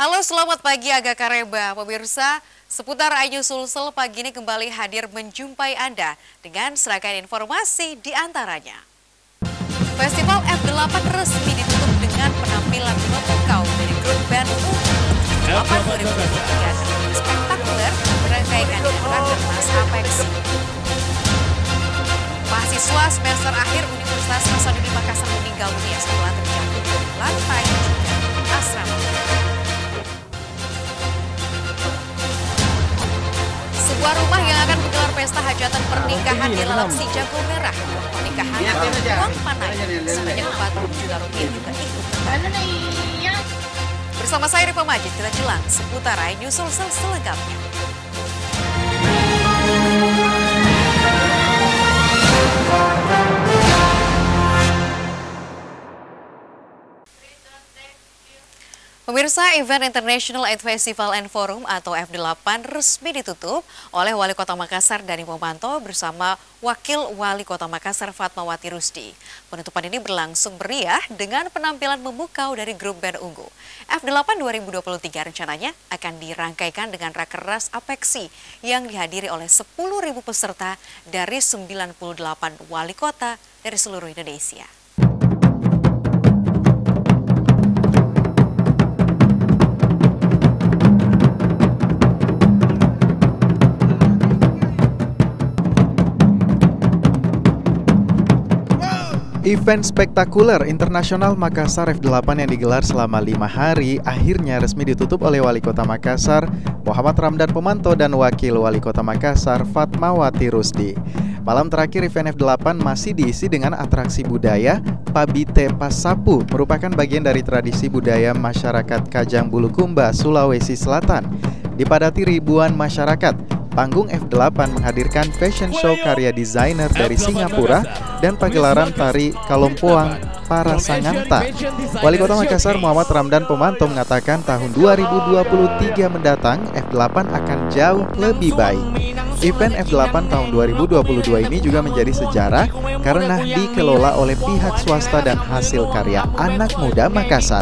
Halo, selamat pagi Aga Kareba. Pemirsa, seputar Ayu Sulsel pagi ini kembali hadir menjumpai Anda dengan serangkaian informasi di antaranya. Festival F8 resmi ditutup dengan penampilan memukau dari grup band F8 2023 spektakuler berangkaikan dengan Rakernas Apeksi. Mahasiswa semester akhir Universitas Hasanuddin Makassar meninggal dunia setelah terjatuh dari lantai asrama. Sebuah rumah yang akan menggelar pesta hajatan pernikahan di Lalap Si Jago Merah. Pernikahan uang panai sebanyak 40 juta rupiah juga ikut terbayar. Bersama saya Rifa Majid, kita jelang seputar Ayu Sulsel selengkapnya. Pemirsa, event International Aid Festival and Forum atau F8 resmi ditutup oleh Wali Kota Makassar Dani Pomanto bersama Wakil Wali Kota Makassar Fatmawati Rusdi. Penutupan ini berlangsung meriah dengan penampilan memukau dari grup band unggul. F8 2023 rencananya akan dirangkaikan dengan Rakernas Apeksi yang dihadiri oleh 10.000 peserta dari 98 wali kota dari seluruh Indonesia. Event spektakuler Internasional Makassar F8 yang digelar selama 5 hari akhirnya resmi ditutup oleh Wali Kota Makassar Muhammad Ramdan Pomanto dan Wakil Wali Kota Makassar Fatmawati Rusdi. Malam terakhir event F8 masih diisi dengan atraksi budaya. Pabite Pasapu merupakan bagian dari tradisi budaya masyarakat Kajang Bulukumba, Sulawesi Selatan. Dipadati ribuan masyarakat. Panggung F8 menghadirkan fashion show karya desainer dari Singapura dan pagelaran tari Kalompoang para Sanganta. Wali Kota Makassar Muhammad Ramdan Pomanto mengatakan tahun 2023 mendatang F8 akan jauh lebih baik. Event F8 tahun 2022 ini juga menjadi sejarah karena dikelola oleh pihak swasta dan hasil karya anak muda Makassar.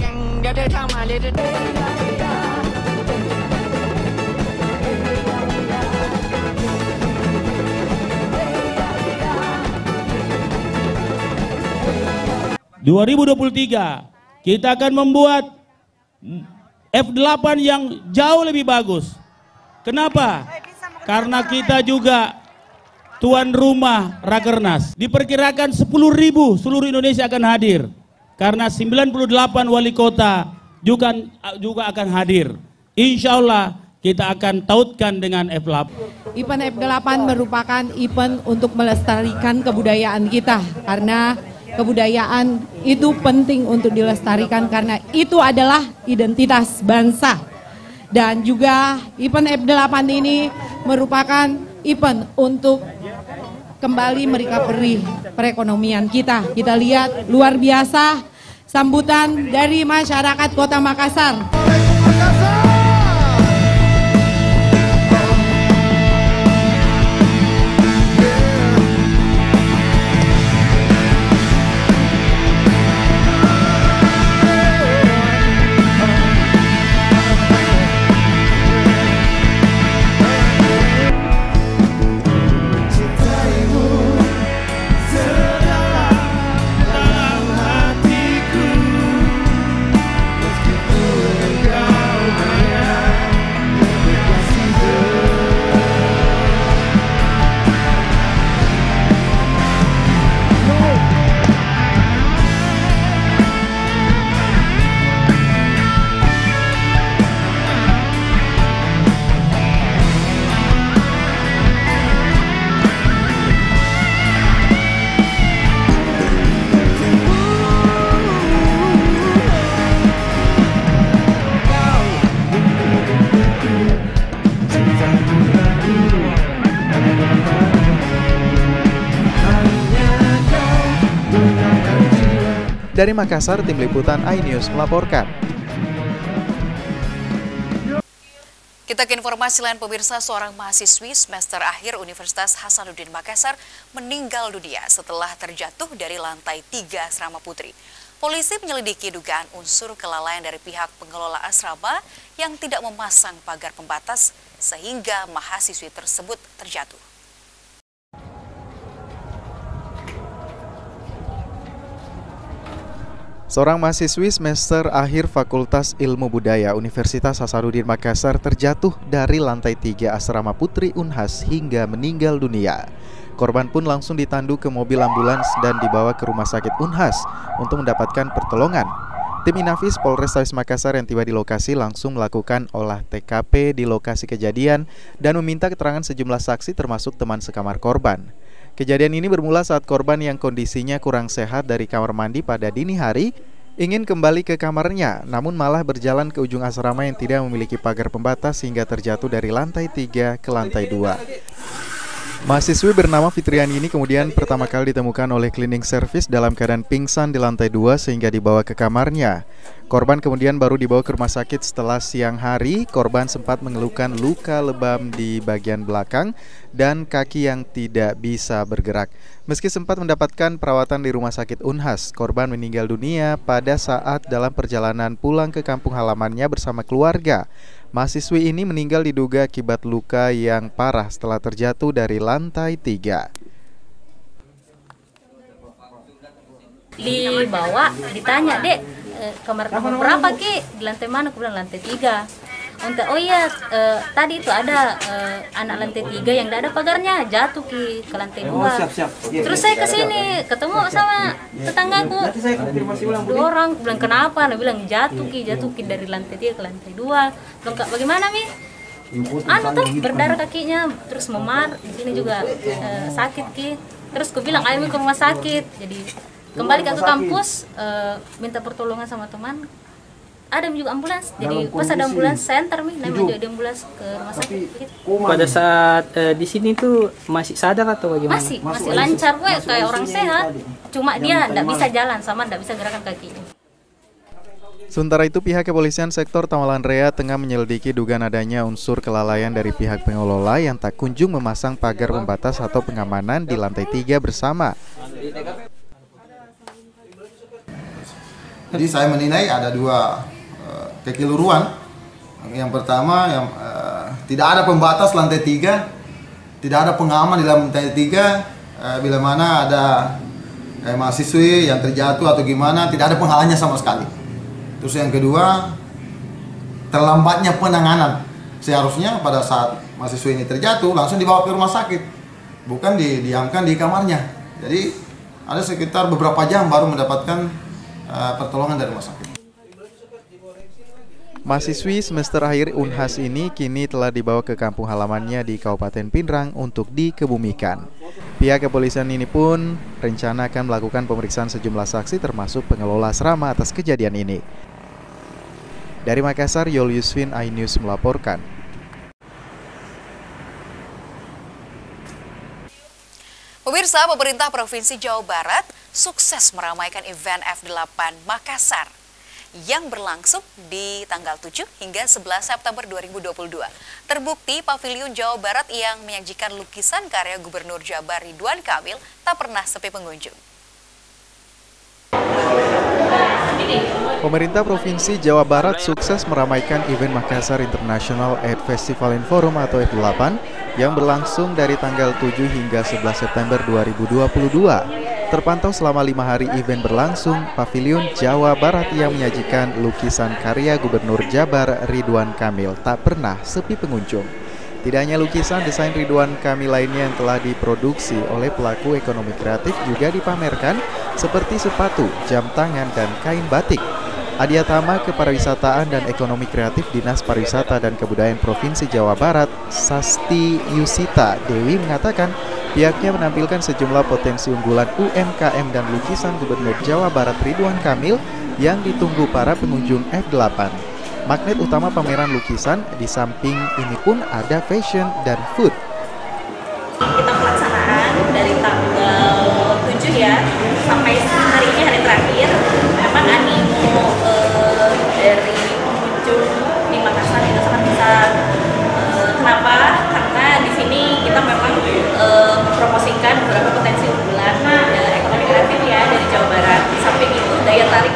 2023 kita akan membuat F8 yang jauh lebih bagus. Kenapa? Karena kita juga tuan rumah Rakernas. Diperkirakan 10.000 seluruh Indonesia akan hadir. Karena 98 wali kota juga akan hadir. Insya Allah kita akan tautkan dengan F8. Event F8 merupakan event untuk melestarikan kebudayaan kita. Karena kebudayaan itu penting untuk dilestarikan karena itu adalah identitas bangsa. Dan juga event F8 ini merupakan event untuk kembali merecovery perekonomian kita. Kita lihat luar biasa sambutan dari masyarakat Kota Makassar. '" Dari Makassar, tim liputan iNews melaporkan. Kita ke informasi lain, pemirsa. Seorang mahasiswi semester akhir Universitas Hasanuddin Makassar meninggal dunia setelah terjatuh dari lantai 3 asrama putri. Polisi menyelidiki dugaan unsur kelalaian dari pihak pengelola asrama yang tidak memasang pagar pembatas sehingga mahasiswi tersebut terjatuh. Seorang mahasiswi semester akhir Fakultas Ilmu Budaya Universitas Hasanuddin Makassar terjatuh dari lantai 3 asrama Putri Unhas hingga meninggal dunia. Korban pun langsung ditandu ke mobil ambulans dan dibawa ke rumah sakit Unhas untuk mendapatkan pertolongan. Tim Inafis Polrestabes Makassar yang tiba di lokasi langsung melakukan olah TKP di lokasi kejadian dan meminta keterangan sejumlah saksi termasuk teman sekamar korban. Kejadian ini bermula saat korban yang kondisinya kurang sehat dari kamar mandi pada dini hari ingin kembali ke kamarnya, namun malah berjalan ke ujung asrama yang tidak memiliki pagar pembatas hingga terjatuh dari lantai 3 ke lantai 2. Mahasiswi bernama Fitriani ini kemudian pertama kali ditemukan oleh cleaning service dalam keadaan pingsan di lantai 2 sehingga dibawa ke kamarnya. Korban kemudian baru dibawa ke rumah sakit setelah siang hari. Korban sempat mengeluhkan luka lebam di bagian belakang dan kaki yang tidak bisa bergerak. Meski sempat mendapatkan perawatan di rumah sakit Unhas, korban meninggal dunia pada saat dalam perjalanan pulang ke kampung halamannya bersama keluarga. Mahasiswi ini meninggal diduga akibat luka yang parah setelah terjatuh dari lantai 3. Dibawa, ditanya, "Dek, kamar kamu berapa, Ki? Di lantai mana?" Aku bilang lantai 3. Oh iya, tadi itu ada anak lantai 3 yang tidak ada pagarnya, jatuh ke lantai 2. Terus saya ke sini, ketemu sama tetanggaku, 2 orang. Bilang kenapa? Dia bilang jatuh ki dari lantai 3 ke lantai 2. Bilang, Kak, bagaimana Mi? Tuh berdarah kakinya, terus memar, di sini juga sakit ki. Terus aku bilang ayo ke rumah sakit. Jadi kembali ke kampus, minta pertolongan sama teman. Ada juga ambulans, jadi pas ada ambulans center namanya di ambulans ke rumah sakit. Pada saat di sini tuh masih sadar atau bagaimana? Masih lancar kayak orang sehat, cuma dia tidak bisa jalan sama tidak bisa gerakan kakinya. Sementara itu pihak kepolisian sektor Tamalan Rea tengah menyelidiki dugaan adanya unsur kelalaian dari pihak pengelola yang tak kunjung memasang pagar pembatas atau pengamanan di lantai 3 bersama. Jadi saya menilai ada 2 kekeliruan. Yang pertama yang tidak ada pembatas lantai 3, tidak ada pengaman di lantai 3 bila mana ada mahasiswi yang terjatuh atau gimana, tidak ada penghalangnya sama sekali. Terus yang kedua, terlambatnya penanganan. Seharusnya pada saat mahasiswi ini terjatuh langsung dibawa ke rumah sakit, bukan didiamkan di kamarnya. Jadi ada sekitar beberapa jam baru mendapatkan pertolongan dari rumah sakit. Mahasiswi semester akhir Unhas ini kini telah dibawa ke kampung halamannya di Kabupaten Pinrang untuk dikebumikan. Pihak kepolisian ini pun rencana akan melakukan pemeriksaan sejumlah saksi termasuk pengelola asrama atas kejadian ini. Dari Makassar, Yol Yusfin, iNews melaporkan. Pemirsa, pemerintah Provinsi Jawa Barat sukses meramaikan event F8 Makassar yang berlangsung di tanggal 7 hingga 11 September 2022. Terbukti Pavilion Jawa Barat yang menyajikan lukisan karya Gubernur Jabar Ridwan Kamil tak pernah sepi pengunjung. Pemerintah Provinsi Jawa Barat sukses meramaikan event Makassar International Art Festival and Forum atau F8 yang berlangsung dari tanggal 7 hingga 11 September 2022. Terpantau selama 5 hari event berlangsung, Pavilion Jawa Barat yang menyajikan lukisan karya Gubernur Jabar Ridwan Kamil tak pernah sepi pengunjung. Tidak hanya lukisan, desain Ridwan Kamil lainnya yang telah diproduksi oleh pelaku ekonomi kreatif juga dipamerkan seperti sepatu, jam tangan, dan kain batik. Adiatama Kepariwisataan dan Ekonomi Kreatif Dinas Pariwisata dan Kebudayaan Provinsi Jawa Barat, Sasti Yusita Dewi mengatakan pihaknya menampilkan sejumlah potensi unggulan UMKM dan lukisan Gubernur Jawa Barat Ridwan Kamil yang ditunggu para pengunjung F8. Magnet utama pameran lukisan di samping ini pun ada fashion dan food. Kita pelaksanaan dari tanggal 7 ya sampai hari ini hari terakhir. Memang animo dari pengunjung di Makassar itu sangat besar. Kenapa? Karena di sini kita memang mempromosikan beberapa potensi unggulan ekonomi kreatif ya dari Jawa Barat. Di samping itu daya tarik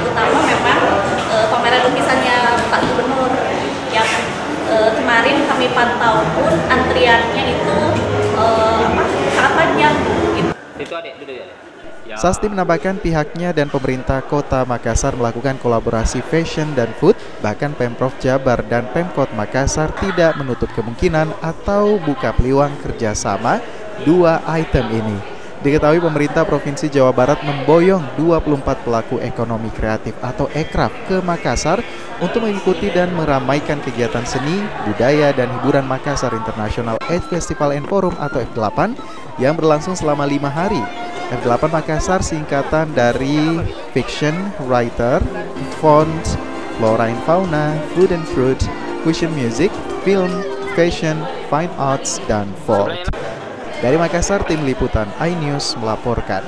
Sasti menambahkan pihaknya dan pemerintah Kota Makassar melakukan kolaborasi fashion dan food, bahkan Pemprov Jabar dan Pemkot Makassar tidak menutup kemungkinan atau buka peluang kerjasama dua item ini. Diketahui pemerintah Provinsi Jawa Barat memboyong 24 pelaku ekonomi kreatif atau ekraf ke Makassar untuk mengikuti dan meramaikan kegiatan seni, budaya, dan hiburan Makassar International Art Festival and Forum atau F8 yang berlangsung selama 5 hari. F8 Makassar singkatan dari Fiction, Writer, Font, Flora and Fauna, Food and Fruit, Fusion Music, Film, Fashion, Fine Arts, dan Folk. Dari Makassar, tim liputan iNews melaporkan.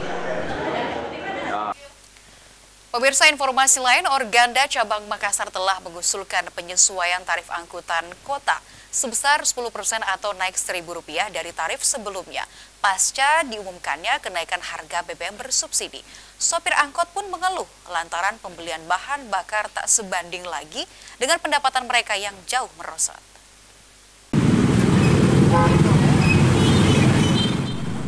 Pemirsa, informasi lain, Organda Cabang Makassar telah mengusulkan penyesuaian tarif angkutan kota sebesar 10% atau naik Rp1.000 dari tarif sebelumnya. Pasca diumumkannya kenaikan harga BBM bersubsidi, sopir angkot pun mengeluh lantaran pembelian bahan bakar tak sebanding lagi dengan pendapatan mereka yang jauh merosot.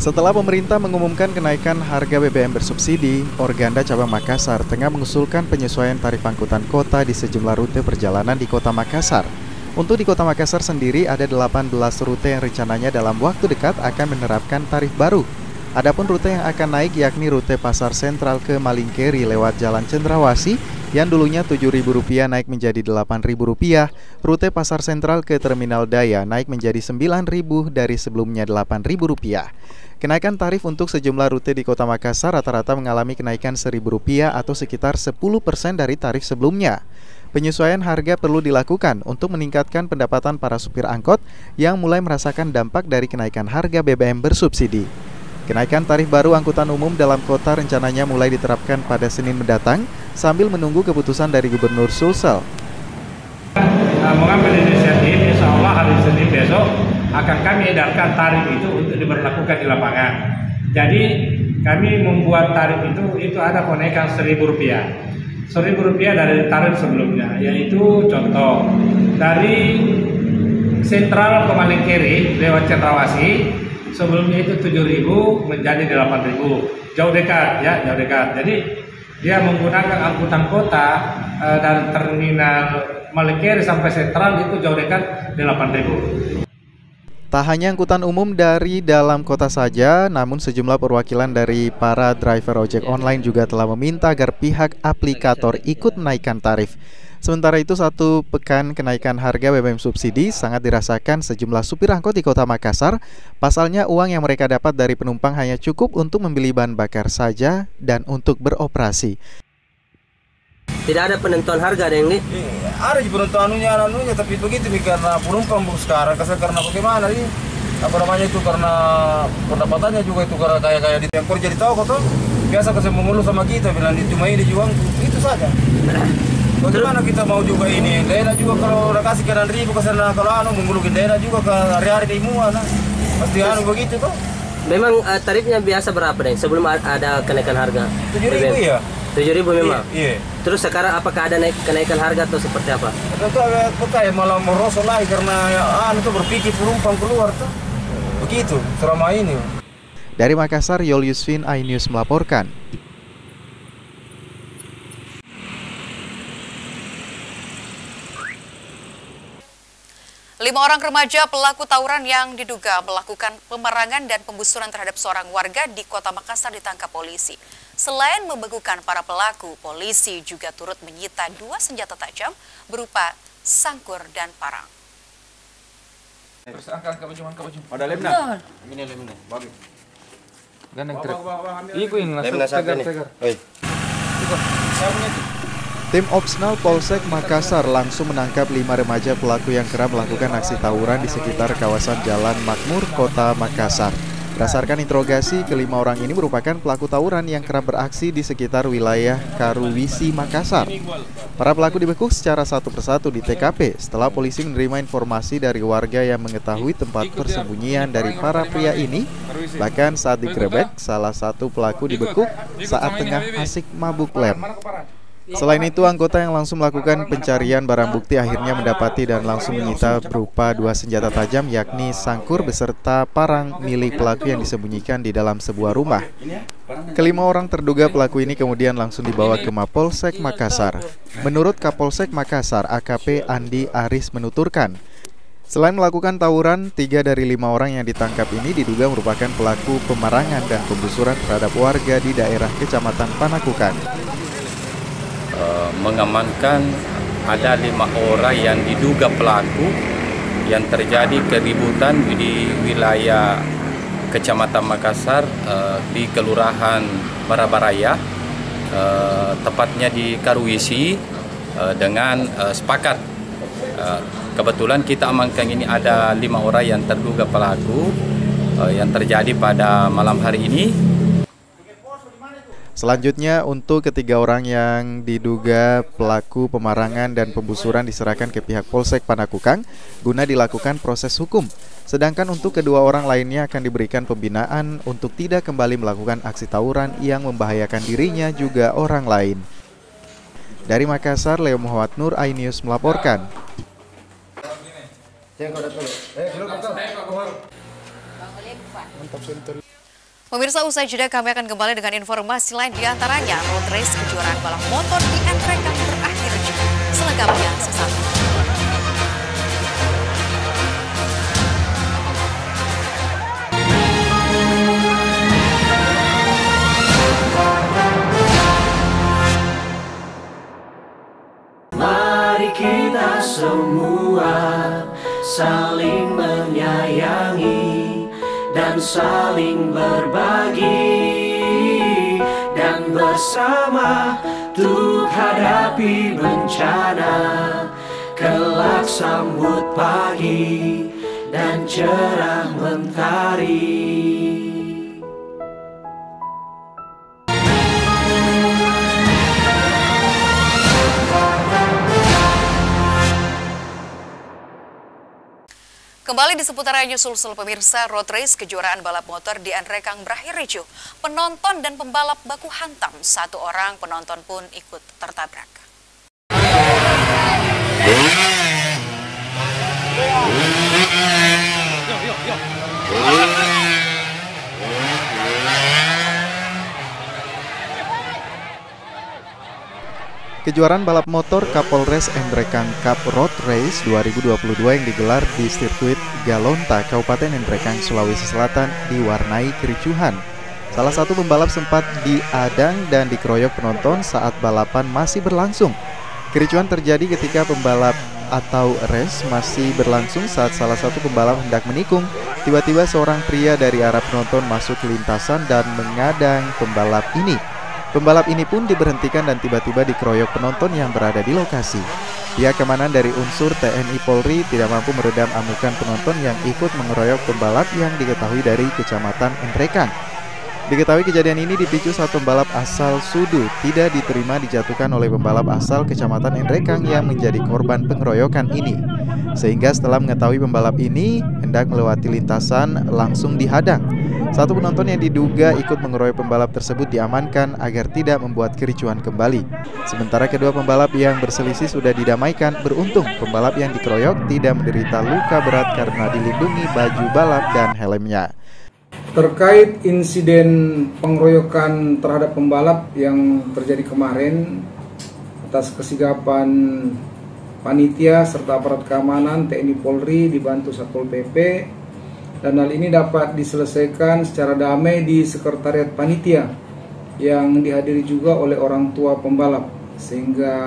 Setelah pemerintah mengumumkan kenaikan harga BBM bersubsidi, Organda Cabang Makassar tengah mengusulkan penyesuaian tarif angkutan kota di sejumlah rute perjalanan di Kota Makassar. Untuk di Kota Makassar sendiri ada 18 rute yang rencananya dalam waktu dekat akan menerapkan tarif baru. Adapun rute yang akan naik yakni rute Pasar Sentral ke Malingkeri lewat Jalan Cendrawasih yang dulunya Rp7.000 naik menjadi Rp8.000, rute Pasar Sentral ke Terminal Daya naik menjadi Rp9.000 dari sebelumnya Rp8.000. Kenaikan tarif untuk sejumlah rute di Kota Makassar rata-rata mengalami kenaikan Rp1.000 atau sekitar 10% dari tarif sebelumnya. Penyesuaian harga perlu dilakukan untuk meningkatkan pendapatan para supir angkot yang mulai merasakan dampak dari kenaikan harga BBM bersubsidi. Kenaikan tarif baru angkutan umum dalam kota rencananya mulai diterapkan pada Senin mendatang sambil menunggu keputusan dari Gubernur Sulsel. Mengambil inisiatif, insya Allah hari Senin besok akan kami edarkan tarif itu untuk diberlakukan di lapangan. Jadi kami membuat tarif itu ada kenaikan Rp1.000. Rp1.000 dari tarif sebelumnya, yaitu contoh dari Sentral ke Malingkeri lewat Cendrawasih sebelumnya itu Rp7.000 menjadi Rp8.000. Jauh dekat ya, jauh dekat. Jadi dia menggunakan angkutan kota dari terminal Malingkeri sampai Sentral itu jauh dekat Rp8.000. Tak hanya angkutan umum dari dalam kota saja, namun sejumlah perwakilan dari para driver ojek online juga telah meminta agar pihak aplikator ikut menaikkan tarif. Sementara itu, 1 pekan kenaikan harga BBM subsidi sangat dirasakan sejumlah supir angkot di Kota Makassar. Pasalnya uang yang mereka dapat dari penumpang hanya cukup untuk membeli bahan bakar saja dan untuk beroperasi. Tidak ada penentuan harga ada yang nih? Ada penentuannya tapi begitu karena penumpang sekarang karena bagaimana nih? Apa namanya itu karena pendapatannya juga itu karena kayak di yang kerja di toko tuh biasa kasih mengeluh sama kita bilang cuma ini juang itu saja. Bagaimana kita mau juga ini? Daerah juga kalau udah kasih ke Rp6.000 kalau mengeluhin daerah juga ke hari-hari di Imuan pasti begitu tuh. Memang tarifnya biasa berapa nih sebelum ada kenaikan harga? Rp7.000 ya. Rp7.000 memang? Iya. Terus sekarang apakah ada kenaikan harga atau seperti apa? Itu kayak malah merosot lagi karena itu berpikir penumpang keluar tuh. Begitu selama ini. Dari Makassar, Julius Vin, iNews melaporkan. Lima orang remaja pelaku tawuran yang diduga melakukan pemerangan dan pembusuran terhadap seorang warga di Kota Makassar ditangkap polisi. Selain membekukan para pelaku, polisi juga turut menyita 2 senjata tajam berupa sangkur dan parang. Ada lemna? Ini lemna, bagus. Gandeng truk. Ikuin langsung tegar. Tim Opsnal Polsek Makassar langsung menangkap 5 remaja pelaku yang kerap melakukan aksi tawuran di sekitar kawasan Jalan Makmur, Kota Makassar. Berdasarkan interogasi, kelima orang ini merupakan pelaku tawuran yang kerap beraksi di sekitar wilayah Karuwisi, Makassar. Para pelaku dibekuk secara satu persatu di TKP setelah polisi menerima informasi dari warga yang mengetahui tempat persembunyian dari para pria ini. Bahkan saat digerebek, salah satu pelaku dibekuk saat tengah asik mabuk lem. Selain itu, anggota yang langsung melakukan pencarian barang bukti akhirnya mendapati dan langsung menyita berupa 2 senjata tajam, yakni sangkur beserta parang milik pelaku yang disembunyikan di dalam sebuah rumah. Kelima orang terduga pelaku ini kemudian langsung dibawa ke Mapolsek Makassar. Menurut Kapolsek Makassar, AKP Andi Aris menuturkan, selain melakukan tawuran, 3 dari 5 orang yang ditangkap ini diduga merupakan pelaku pemarangan dan penggusuran terhadap warga di daerah Kecamatan Panakukang. Mengamankan ada 5 orang yang diduga pelaku yang terjadi keributan di wilayah Kecamatan Makassar di Kelurahan Barabaraya, tepatnya di Karuisi, dengan sepakat. Kebetulan kita amankan ini ada 5 orang yang terduga pelaku yang terjadi pada malam hari ini. Selanjutnya, untuk ketiga orang yang diduga pelaku pemarangan dan pembusuran diserahkan ke pihak Polsek Panakukang guna dilakukan proses hukum. Sedangkan untuk kedua orang lainnya akan diberikan pembinaan untuk tidak kembali melakukan aksi tawuran yang membahayakan dirinya juga orang lain. Dari Makassar, Leo Muhammad Nur, iNews melaporkan. Pemirsa, usai jeda kami akan kembali dengan informasi lain, diantaranya road race kejuaraan balap motor di Andrekang berakhir juga. Selengkapnya sesaat lagi. Mari kita semua saling menyayangi dan saling berbagi, dan bersama untuk hadapi bencana, kelak sambut pagi dan cerah mentari. Kembali di seputaran nyusul pemirsa, road race kejuaraan balap motor di Andrekang berakhir ricuh. Penonton dan pembalap baku hantam, 1 orang penonton pun ikut tertabrak. Kejuaraan balap motor Kapolres Andrekang Cup Road Race 2022 yang digelar di sirkuit Galonta, Kabupaten Andrekang, Sulawesi Selatan diwarnai kericuhan. Salah satu pembalap sempat diadang dan dikeroyok penonton saat balapan masih berlangsung. Kericuhan terjadi ketika pembalap atau race masih berlangsung saat salah satu pembalap hendak menikung. Tiba-tiba seorang pria dari arah penonton masuk ke lintasan dan mengadang pembalap ini. Pembalap ini pun diberhentikan dan tiba-tiba dikeroyok penonton yang berada di lokasi. Pihak keamanan dari unsur TNI Polri tidak mampu meredam amukan penonton yang ikut mengeroyok pembalap yang diketahui dari Kecamatan Andrekang. Diketahui kejadian ini dipicu saat pembalap asal Sudu tidak diterima dijatuhkan oleh pembalap asal Kecamatan Andrekang yang menjadi korban pengeroyokan ini. Sehingga setelah mengetahui pembalap ini hendak melewati lintasan, langsung dihadang. Satu penonton yang diduga ikut mengeroyok pembalap tersebut diamankan agar tidak membuat kericuhan kembali. Sementara kedua pembalap yang berselisih sudah didamaikan. Beruntung pembalap yang dikeroyok tidak menderita luka berat karena dilindungi baju balap dan helmnya. Terkait insiden pengeroyokan terhadap pembalap yang terjadi kemarin, atas kesigapan panitia serta aparat keamanan TNI Polri dibantu Satpol PP, dan hal ini dapat diselesaikan secara damai di sekretariat panitia yang dihadiri juga oleh orang tua pembalap, sehingga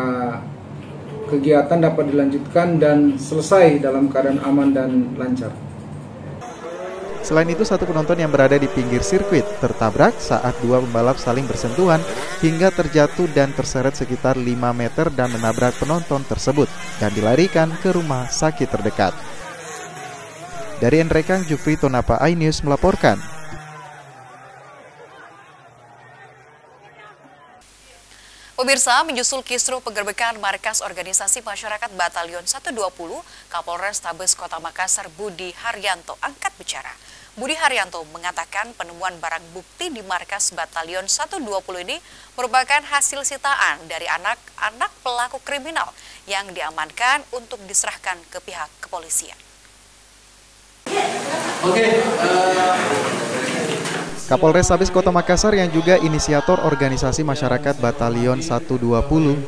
kegiatan dapat dilanjutkan dan selesai dalam keadaan aman dan lancar. Selain itu, satu penonton yang berada di pinggir sirkuit tertabrak saat dua pembalap saling bersentuhan hingga terjatuh dan terseret sekitar 5 meter dan menabrak penonton tersebut dan dilarikan ke rumah sakit terdekat. Dari Andrekang, Jufri Tonapa, iNews melaporkan. Pemirsa, menyusul kisruh penggerbekan markas organisasi masyarakat Batalion 120, Kapolres Tabes Kota Makassar Budi Haryanto angkat bicara. Budi Haryanto mengatakan penemuan barang bukti di markas Batalion 120 ini merupakan hasil sitaan dari anak-anak pelaku kriminal yang diamankan untuk diserahkan ke pihak kepolisian. Kapolres Sabis Kota Makassar yang juga inisiator organisasi masyarakat Batalion 120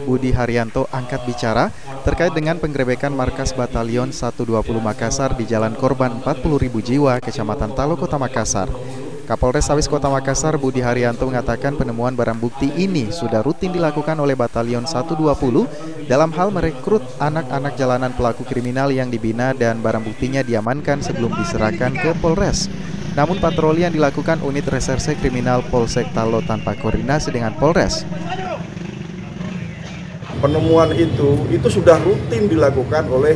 Budi Haryanto angkat bicara terkait dengan penggerebekan markas Batalion 120 Makassar di Jalan Korban 40.000 jiwa, Kecamatan Talo, Kota Makassar. Kapolres Sabis Kota Makassar Budi Haryanto mengatakan penemuan barang bukti ini sudah rutin dilakukan oleh Batalion 120 dalam hal merekrut anak-anak jalanan pelaku kriminal yang dibina dan barang buktinya diamankan sebelum diserahkan ke Polres. Namun patroli yang dilakukan unit reserse kriminal Polsek Talo tanpa koordinasi dengan Polres. Penemuan itu sudah rutin dilakukan oleh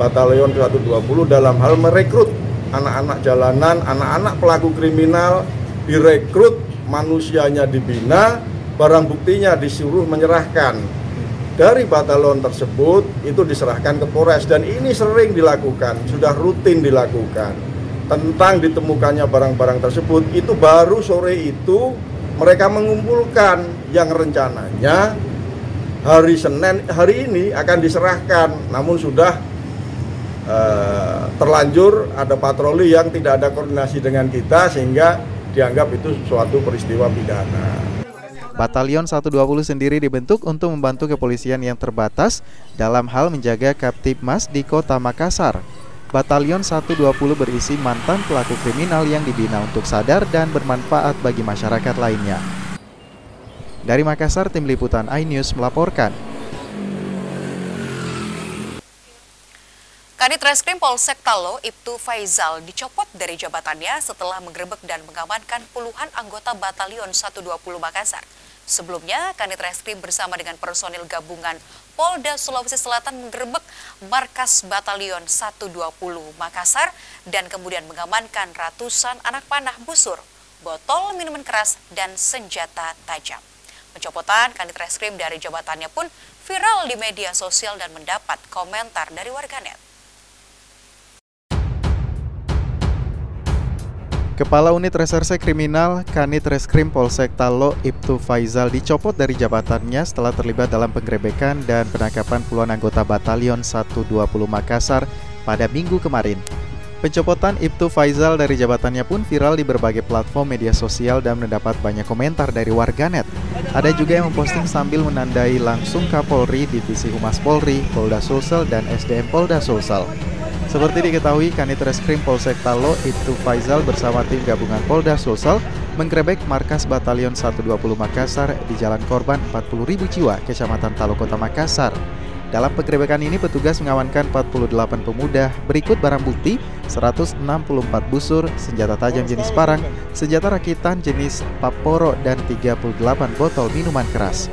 Batalion 120 dalam hal merekrut anak-anak jalanan, anak-anak pelaku kriminal, direkrut, manusianya dibina, barang buktinya disuruh menyerahkan. Dari batalion tersebut itu diserahkan ke Polres dan ini sering dilakukan, sudah rutin dilakukan. Tentang ditemukannya barang-barang tersebut, itu baru sore itu mereka mengumpulkan yang rencananya hari Senin, hari ini akan diserahkan. Namun sudah terlanjur ada patroli yang tidak ada koordinasi dengan kita sehingga dianggap itu suatu peristiwa pidana. Batalion 120 sendiri dibentuk untuk membantu kepolisian yang terbatas dalam hal menjaga Kaptipmas di Kota Makassar. Batalion 120 berisi mantan pelaku kriminal yang dibina untuk sadar dan bermanfaat bagi masyarakat lainnya. Dari Makassar, tim liputan iNews melaporkan. Kanit Reskrim Polsek Talo, Ibtu Faizal, dicopot dari jabatannya setelah menggerebek dan mengamankan puluhan anggota Batalion 120 Makassar. Sebelumnya, Kanit Reskrim bersama dengan personil gabungan Polda Sulawesi Selatan menggerebek markas Batalion 120 Makassar dan kemudian mengamankan ratusan anak panah busur, botol minuman keras, dan senjata tajam. Pencopotan Kanit Reskrim dari jabatannya pun viral di media sosial dan mendapat komentar dari warganet. Kepala Unit Reserse Kriminal Kanit Reskrim Polsek Talo, Ibtu Faizal, dicopot dari jabatannya setelah terlibat dalam penggerebekan dan penangkapan puluhan anggota Batalion 120 Makassar pada Minggu kemarin. Pencopotan Ibtu Faizal dari jabatannya pun viral di berbagai platform media sosial dan mendapat banyak komentar dari warganet. Ada juga yang memposting sambil menandai langsung Kapolri, Divisi Humas Polri, Polda Sulsel, dan SDM Polda Sulsel. Seperti diketahui, Kanit Reskrim Polsek Talo, Ibtu Faizal bersama tim gabungan Polda Sulsel menggerebek markas Batalion 120 Makassar di Jalan Korban 40.000 jiwa, Kecamatan Talo, Kota Makassar. Dalam penggerebekan ini, petugas mengamankan 48 pemuda, berikut barang bukti 164 busur, senjata tajam jenis parang, senjata rakitan jenis paporo, dan 38 botol minuman keras.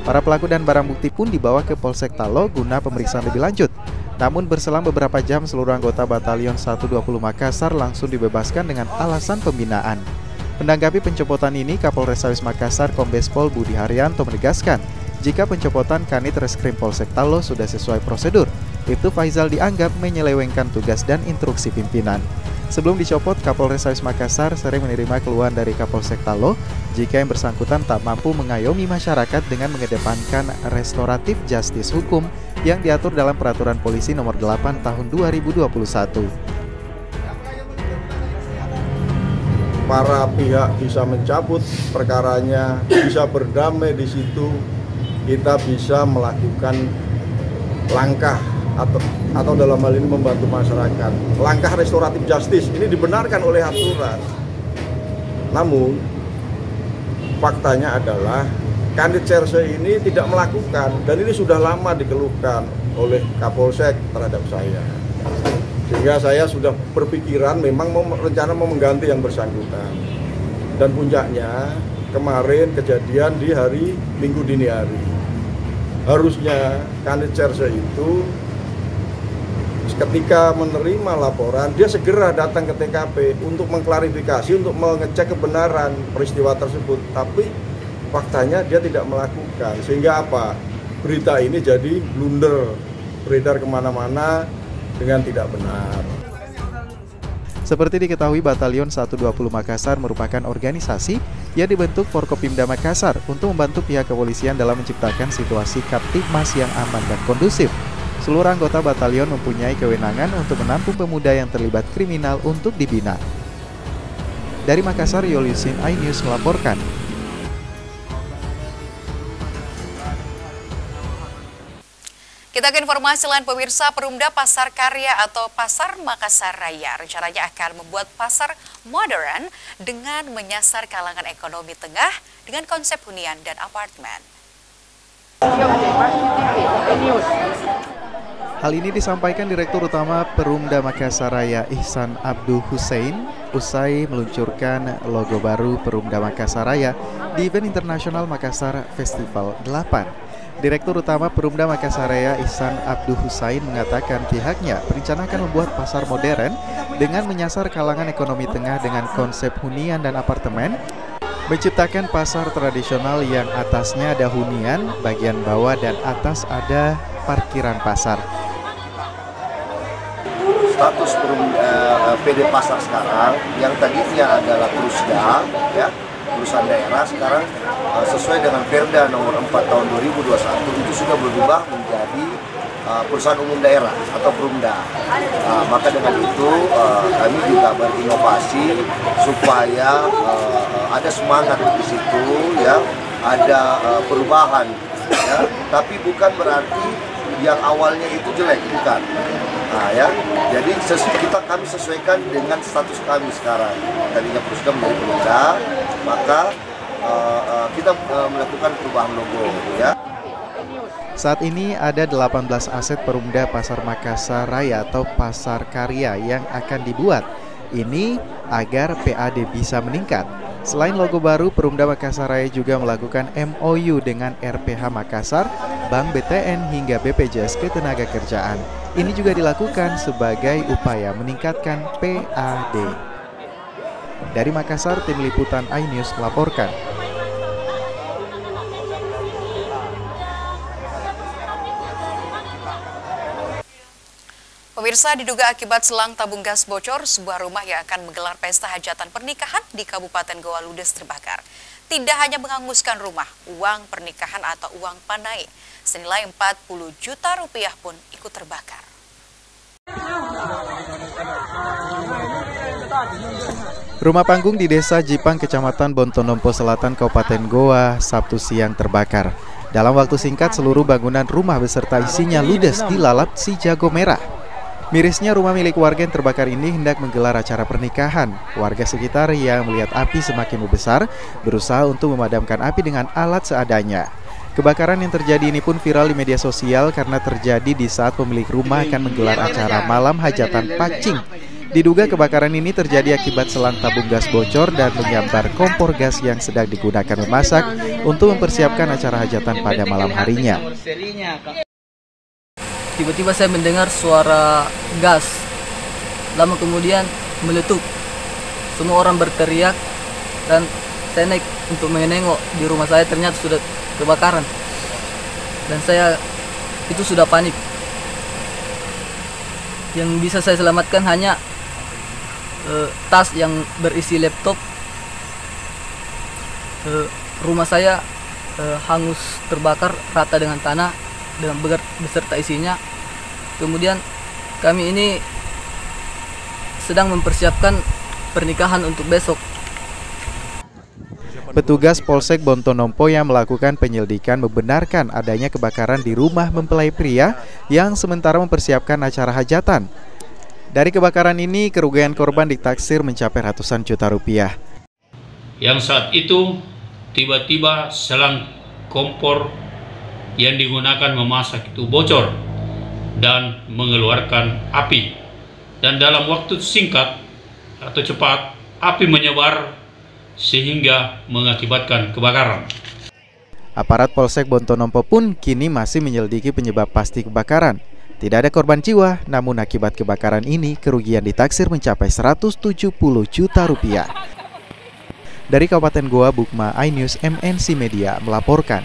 Para pelaku dan barang bukti pun dibawa ke Polsek Talo guna pemeriksaan lebih lanjut. Namun berselang beberapa jam, seluruh anggota Batalion 120 Makassar langsung dibebaskan dengan alasan pembinaan. Menanggapi pencopotan ini, Kapolres Sabis Makassar Kombes Pol Budi Haryanto menegaskan, jika pencopotan Kanit Reskrim Polsek Talo sudah sesuai prosedur, Ibtu Faizal dianggap menyelewengkan tugas dan instruksi pimpinan. Sebelum dicopot, Kapolres Sabis Makassar sering menerima keluhan dari Kapolsek Talo jika yang bersangkutan tak mampu mengayomi masyarakat dengan mengedepankan restoratif justice hukum yang diatur dalam Peraturan Polisi Nomor 8 Tahun 2021. Para pihak bisa mencabut perkaranya, bisa berdamai di situ, kita bisa melakukan langkah atau dalam hal ini membantu masyarakat. Langkah restoratif justice ini dibenarkan oleh aturan. Namun faktanya adalah Kanit Serse ini tidak melakukan, dan ini sudah lama dikeluhkan oleh Kapolsek terhadap saya. Sehingga saya sudah berpikiran memang rencana mau mengganti yang bersangkutan. Dan puncaknya kemarin kejadian di hari Minggu dini hari. Harusnya Kanit Serse itu ketika menerima laporan, dia segera datang ke TKP untuk mengklarifikasi, untuk mengecek kebenaran peristiwa tersebut. Tapi faktanya dia tidak melakukan, sehingga apa? Berita ini jadi blunder, beredar kemana-mana dengan tidak benar. Seperti diketahui, Batalion 120 Makassar merupakan organisasi yang dibentuk Forkopimda Makassar untuk membantu pihak kepolisian dalam menciptakan situasi Kamtibmas yang aman dan kondusif. Seluruh anggota batalion mempunyai kewenangan untuk menampung pemuda yang terlibat kriminal untuk dibina. Dari Makassar, Yoliusin iNews melaporkan. Kita ke informasi lain, pemirsa. Perumda Pasar Karya atau Pasar Makassar Raya rencananya akan membuat pasar modern dengan menyasar kalangan ekonomi tengah dengan konsep hunian dan apartemen. Hal ini disampaikan Direktur Utama Perumda Makassar Raya Ihsan Abdul Hussein usai meluncurkan logo baru Perumda Makassar Raya di event internasional Makassar Festival 8. Direktur Utama Perumda Makassar Raya Ihsan Abdul Hussein mengatakan pihaknya berencana akan membuat pasar modern dengan menyasar kalangan ekonomi tengah dengan konsep hunian dan apartemen, menciptakan pasar tradisional yang atasnya ada hunian, bagian bawah dan atas ada parkiran pasar. Status PD pasar sekarang yang tadinya adalah Prusda, ya, perusahaan daerah, sekarang sesuai dengan Perda nomor 4 tahun 2021 itu sudah berubah menjadi perusahaan umum daerah atau Perumda. Maka dengan itu kami juga berinovasi supaya ada semangat di situ, ya, ada perubahan, ya, tapi bukan berarti yang awalnya itu jelek, bukan. Ya, jadi kami sesuaikan dengan status kami sekarang. Tadinya Prusda menjadi Perumda, maka kita melakukan perubahan logo, ya. Saat ini ada 18 aset Perumda Pasar Makassar Raya atau Pasar Karya yang akan dibuat. Ini agar PAD bisa meningkat. Selain logo baru, Perumda Makassar Raya juga melakukan MOU dengan RPH Makassar, Bank BTN hingga BPJS Ketenagakerjaan. Ini juga dilakukan sebagai upaya meningkatkan PAD. Dari Makassar, tim liputan iNews melaporkan. Pemirsa, diduga akibat selang tabung gas bocor, sebuah rumah yang akan menggelar pesta hajatan pernikahan di Kabupaten Goa ludes terbakar. Tidak hanya menghanguskan rumah, uang pernikahan atau uang panai senilai 40 juta rupiah pun ikut terbakar. Rumah panggung di Desa Jipang, Kecamatan Bontonompo Selatan, Kabupaten Goa, Sabtu siang terbakar. Dalam waktu singkat, seluruh bangunan rumah beserta isinya ludes dilalap si jago merah. Mirisnya, rumah milik warga yang terbakar ini hendak menggelar acara pernikahan. Warga sekitar yang melihat api semakin membesar berusaha untuk memadamkan api dengan alat seadanya. Kebakaran yang terjadi ini pun viral di media sosial karena terjadi di saat pemilik rumah akan menggelar acara malam hajatan pacing. Diduga kebakaran ini terjadi akibat selang tabung gas bocor dan menyambar kompor gas yang sedang digunakan memasak untuk mempersiapkan acara hajatan pada malam harinya. Tiba-tiba saya mendengar suara gas, lama kemudian meletup. Semua orang berteriak dan saya naik untuk menengok di rumah saya, ternyata sudah kebakaran. Dan saya itu sudah panik. Yang bisa saya selamatkan hanya tas yang berisi laptop. Rumah saya hangus terbakar rata dengan tanah dengan beserta isinya. Kemudian kami ini sedang mempersiapkan pernikahan untuk besok. Petugas Polsek Bontonompo yang melakukan penyelidikan membenarkan adanya kebakaran di rumah mempelai pria yang sementara mempersiapkan acara hajatan. Dari kebakaran ini, kerugian korban ditaksir mencapai ratusan juta rupiah. Yang saat itu tiba-tiba selang kompor yang digunakan memasak itu bocor dan mengeluarkan api. Dan dalam waktu singkat atau cepat, api menyebar sehingga mengakibatkan kebakaran. Aparat Polsek Bontonompo pun kini masih menyelidiki penyebab pasti kebakaran. Tidak ada korban jiwa, namun akibat kebakaran ini kerugian ditaksir mencapai 170 juta rupiah. Dari Kabupaten Goa, Bukma iNews MNC Media melaporkan.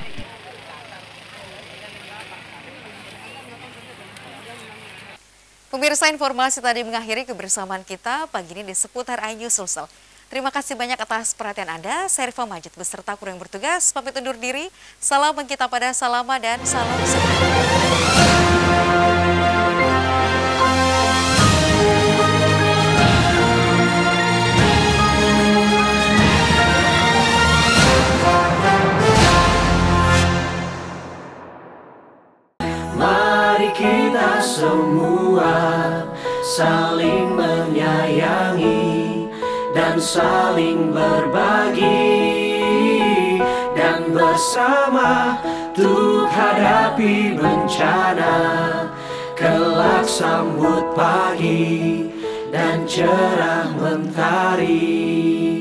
Pemirsa, informasi tadi mengakhiri kebersamaan kita pagi ini di seputar iNews Sulsel. Terima kasih banyak atas perhatian Anda. Saya Rifa Majid beserta kru yang bertugas pamit undur diri. Salam kita pada Salama dan salam sehat. Mari kita semua saling menyayangi dan saling berbagi, dan bersama untuk hadapi bencana, kelak sambut pagi dan cerah mentari.